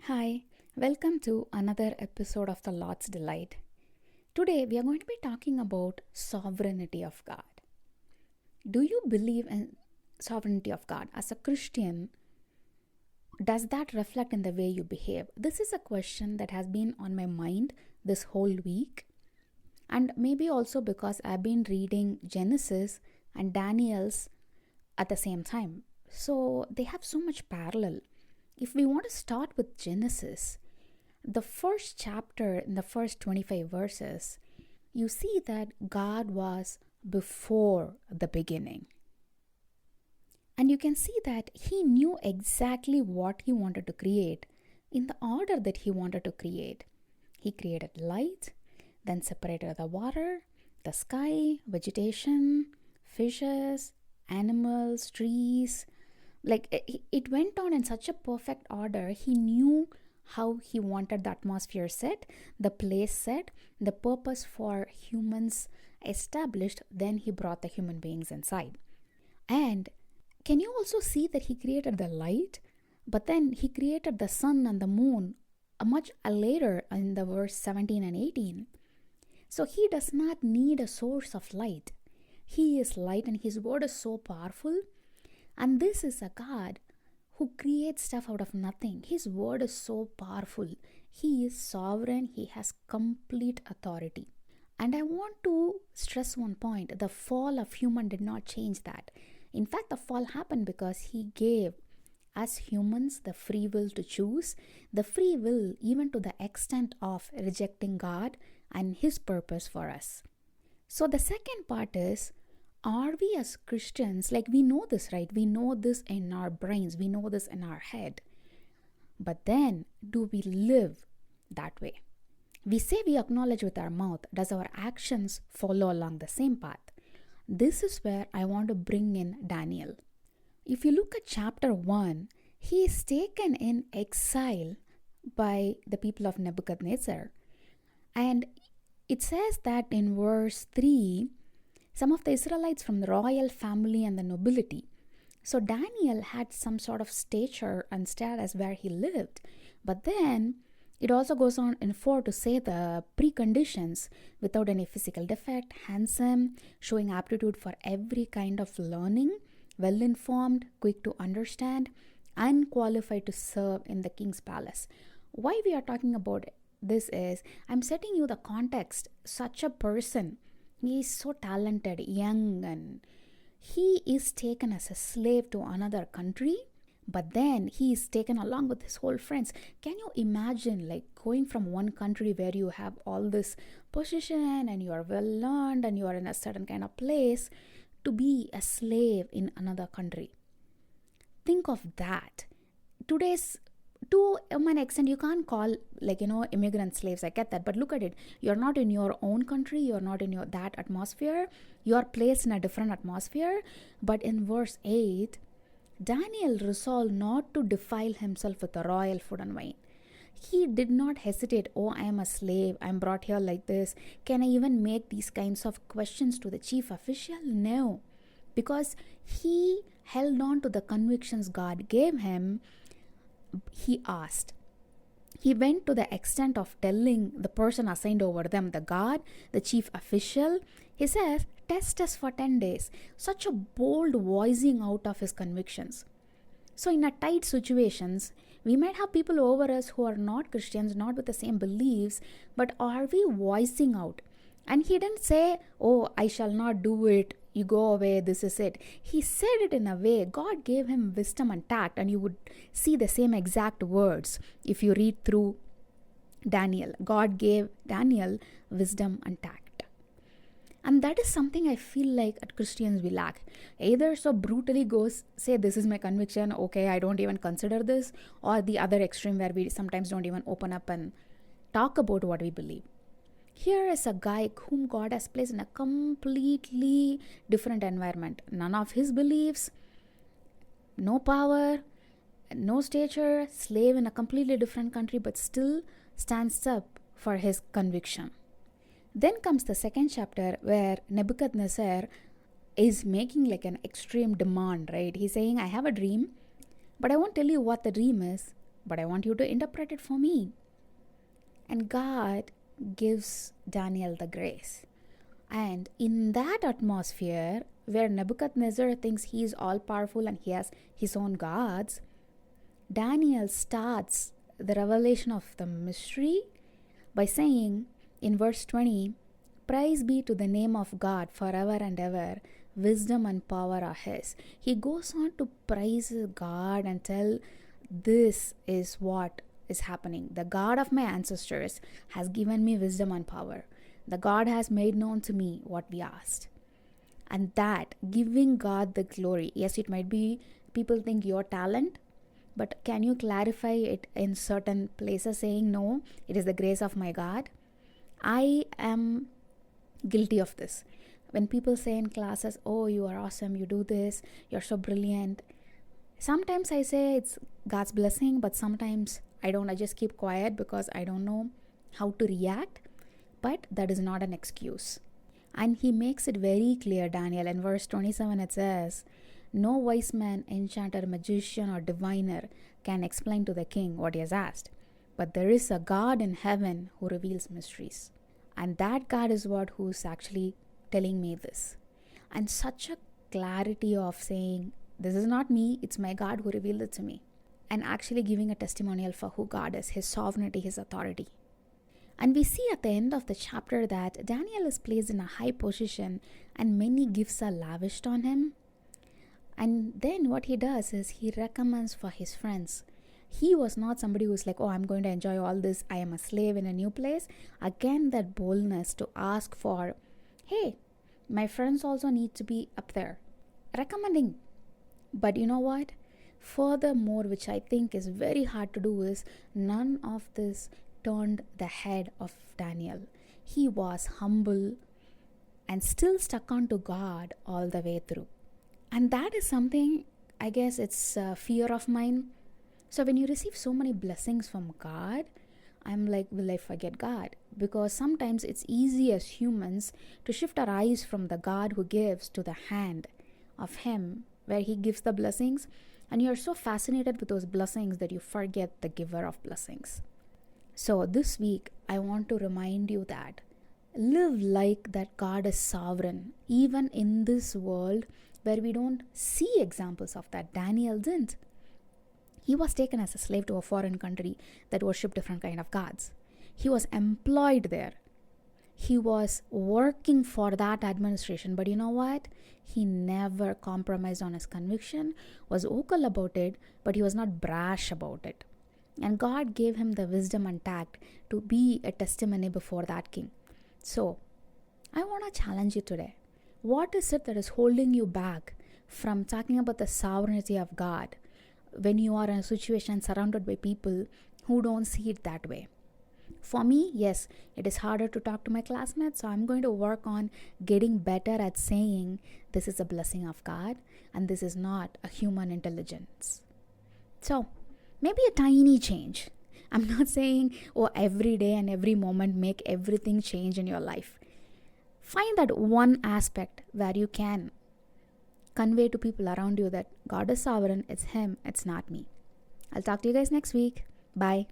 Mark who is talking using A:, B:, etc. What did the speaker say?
A: Hi, welcome to another episode of the Lord's Delight. Today we are going to be talking about sovereignty of God. Do you believe in sovereignty of God? As a Christian, does that reflect in the way you behave? This is a question that has been on my mind this whole week, and maybe also because I've been reading Genesis and Daniel's at the same time. So they have so much parallel. If we want to start with Genesis, the first chapter in the first 25 verses, you see that God was before the beginning. And you can see that he knew exactly what he wanted to create in the order that he wanted to create. He created light, then separated the water, the sky, vegetation, fishes, animals, trees. It went on in such a perfect order. He knew how he wanted the atmosphere set, the place set, the purpose for humans established. Then he brought the human beings inside. And can you also see that he created the light, but then he created the sun and the moon much later in the verse 17 and 18. So he does not need a source of light. He is light, and his word is so powerful. And this is a God who creates stuff out of nothing. His word is so powerful. He is sovereign. He has complete authority. And I want to stress one point. The fall of human did not change that. In fact, the fall happened because he gave us humans the free will to choose, the free will even to the extent of rejecting God and his purpose for us. So the second part is, are we as Christians, we know this, right? We know this in our brains, we know this in our head. But then, do we live that way? We say we acknowledge with our mouth. Does our actions follow along the same path? This is where I want to bring in Daniel. If you look at chapter 1, he is taken in exile by the people of Nebuchadnezzar. And it says that in verse 3, some of the Israelites from the royal family and the nobility. So Daniel had some sort of stature and status where he lived. But then it also goes on in 4 to say the preconditions: without any physical defect, handsome, showing aptitude for every kind of learning, well informed, quick to understand, unqualified to serve in the king's palace. Why we are talking about this is, I'm setting you the context. Such a person, he is so talented, young, and he is taken as a slave to another country, but then he is taken along with his whole friends. Can you imagine going from one country where you have all this position and you are well learned and you are in a certain kind of place to be a slave in another country? Think of that. To an extent, you can't call immigrant slaves. I get that, but look at it. You're not in your own country. You're not in that atmosphere. You are placed in a different atmosphere. But in verse 8, Daniel resolved not to defile himself with the royal food and wine. He did not hesitate. Oh, I am a slave. I'm brought here like this. Can I even make these kinds of questions to the chief official? No, because he held on to the convictions God gave him. He asked. He went to the extent of telling the person assigned over them, the God, the chief official, he says, test us for 10 days. Such a bold voicing out of his convictions. So in a tight situations, we might have people over us who are not Christians, not with the same beliefs, but are we voicing out? And he didn't say, oh, I shall not do it, you go away, this is it. He said it in a way. God gave him wisdom and tact, and you would see the same exact words if you read through Daniel. God gave Daniel wisdom and tact. And that is something I feel like at Christians we lack. Either so brutally goes, say, this is my conviction, okay, I don't even consider this, or the other extreme where we sometimes don't even open up and talk about what we believe. Here is a guy whom God has placed in a completely different environment. None of his beliefs, no power, no stature, slave in a completely different country, but still stands up for his conviction. Then comes the second chapter where Nebuchadnezzar is making an extreme demand, right? He's saying, I have a dream, but I won't tell you what the dream is but I want you to interpret it for me. And God gives Daniel the grace. And in that atmosphere, where Nebuchadnezzar thinks he is all powerful and he has his own gods, Daniel starts the revelation of the mystery by saying in verse 20, "Praise be to the name of God forever and ever. Wisdom and power are His." He goes on to praise God and tell, this is what is happening. The God of my ancestors has given me wisdom and power. The God has made known to me what we asked. And that, giving God the glory, yes, it might be people think your talent, but can you clarify it in certain places saying, no, it is the grace of my God? I am guilty of this. When people say in classes, oh, you are awesome, you do this, you're so brilliant. Sometimes I say it's God's blessing, but sometimes I don't. I just keep quiet because I don't know how to react. But that is not an excuse. And he makes it very clear, Daniel. In verse 27 it says, "No wise man, enchanter, magician or diviner can explain to the king what he has asked. But there is a God in heaven who reveals mysteries." And that God is who's actually telling me this. And such a clarity of saying, this is not me, it's my God who revealed it to me. And actually giving a testimonial for who God is, His sovereignty, His authority. And we see at the end of the chapter that Daniel is placed in a high position and many gifts are lavished on him. And then what he does is he recommends for his friends. He was not somebody who's like, oh, I'm going to enjoy all this. I am a slave in a new place. Again, that boldness to ask for, hey, my friends also need to be up there. Recommending. But you know what? Furthermore, which I think is very hard to do, is none of this turned the head of Daniel. He was humble and still stuck on to God all the way through. And that is something, I guess it's a fear of mine. So when you receive so many blessings from God, I'm like, will I forget God? Because sometimes it's easy as humans to shift our eyes from the God who gives to the hand of Him where He gives the blessings. And you're so fascinated with those blessings that you forget the giver of blessings. So this week, I want to remind you that live like that God is sovereign, even in this world where we don't see examples of that. Daniel didn't. He was taken as a slave to a foreign country that worshipped different kind of gods. He was employed there. He was working for that administration. But you know what? He never compromised on his conviction, was vocal about it, but he was not brash about it. And God gave him the wisdom and tact to be a testimony before that king. So, I want to challenge you today. What is it that is holding you back from talking about the sovereignty of God when you are in a situation surrounded by people who don't see it that way? For me, yes, it is harder to talk to my classmates, so I'm going to work on getting better at saying this is a blessing of God and this is not a human intelligence. So, maybe a tiny change. I'm not saying, oh, every day and every moment make everything change in your life. Find that one aspect where you can convey to people around you that God is sovereign, it's Him, it's not me. I'll talk to you guys next week. Bye.